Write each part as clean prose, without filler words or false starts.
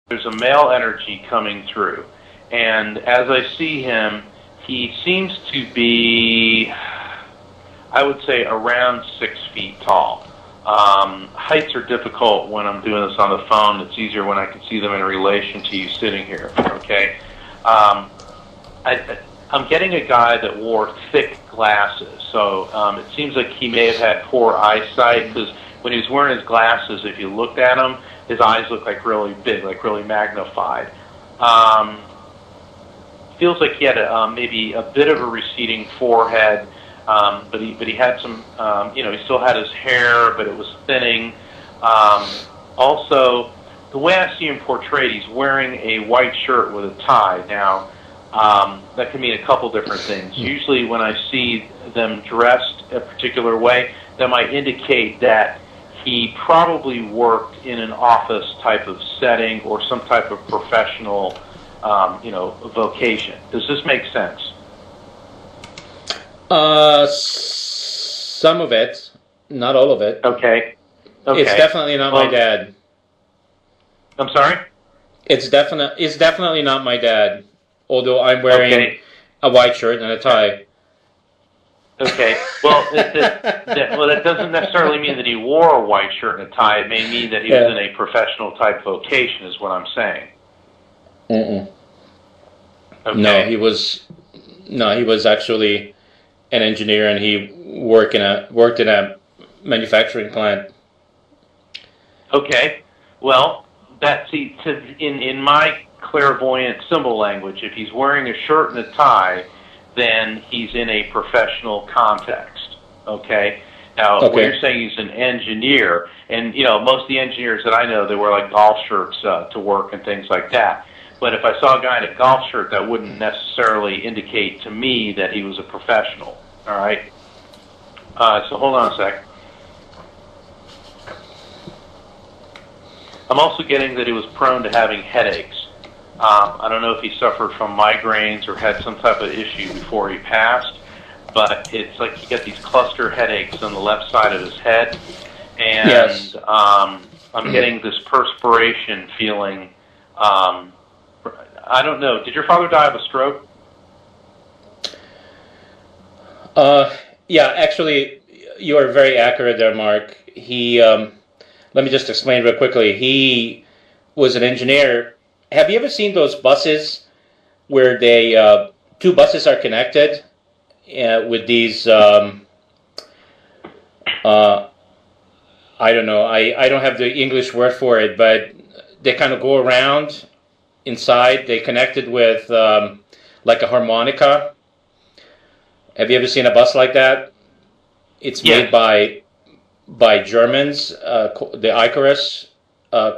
there's a male energy coming through. And as I see him, he seems to be, I would say, around 6 feet tall. Heights are difficult when I'm doing this on the phone. It's easier when I can see them in relation to you sitting here, okay? I'm getting a guy that wore thick glasses, so it seems like he may have had poor eyesight, because when he was wearing his glasses, if you looked at him, his eyes looked like really big, like really magnified. Feels like he had maybe a bit of a receding forehead, but he had some, he still had his hair, but it was thinning. Also, the way I see him portrayed, he's wearing a white shirt with a tie. Now, that can mean a couple different things. Usually when I see them dressed a particular way, that might indicate that he probably worked in an office type of setting or some type of professional, vocation. Does this make sense? Some of it, not all of it. Okay. It's definitely not my dad. I'm sorry? It's definitely not my dad, although I'm wearing a white shirt and a tie. Okay. Well, that doesn't necessarily mean that he wore a white shirt and a tie. It may mean that he was in a professional type vocation, is what I'm saying. Mm-mm. Okay. No, he was actually an engineer, and he worked in a manufacturing plant. Okay. Well, in my clairvoyant symbol language, if he's wearing a shirt and a tie, then he's in a professional context. Okay. Now, when you're saying he's an engineer, and most of the engineers that I know, they wear like golf shirts to work and things like that. But if I saw a guy in a golf shirt, that wouldn't necessarily indicate to me that he was a professional. All right. So hold on a sec. I'm also getting that he was prone to having headaches. I don't know if he suffered from migraines or had some type of issue before he passed, but it's like he got these cluster headaches on the left side of his head, and I'm getting this perspiration feeling. I don't know. Did your father die of a stroke? Yeah, actually, you are very accurate there, Mark. He, let me just explain real quickly. He was an engineer. Have you ever seen those buses where they two buses are connected with these? I don't know. I don't have the English word for it, but they kind of go around inside. They connected with like a harmonica. Have you ever seen a bus like that? It's made by Germans, the Icarus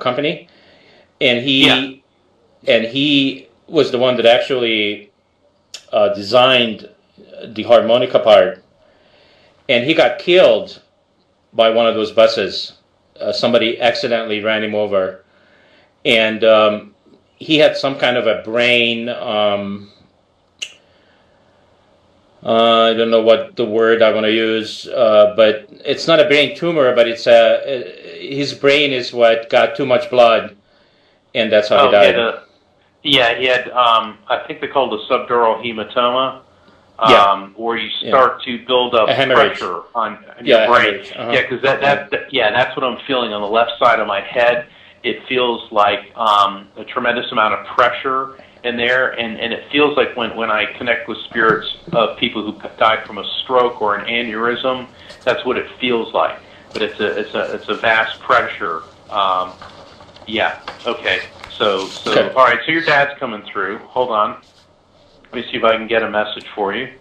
company, and he was the one that actually designed the harmonica part, and he got killed by one of those buses. Somebody accidentally ran him over, and he had some kind of a brain. I don't know what the word I want to use, but it's not a brain tumor, but it's his brain is what got too much blood, and that's how he died. He had I think they call it a subdural hematoma, where you start to build up pressure on your brain. Yeah, because that's what I'm feeling on the left side of my head. It feels like a tremendous amount of pressure in there, and it feels like when I connect with spirits of people who died from a stroke or an aneurysm, that's what it feels like. But it's a vast pressure. Okay. So all right. So your dad's coming through. Hold on. Let me see if I can get a message for you.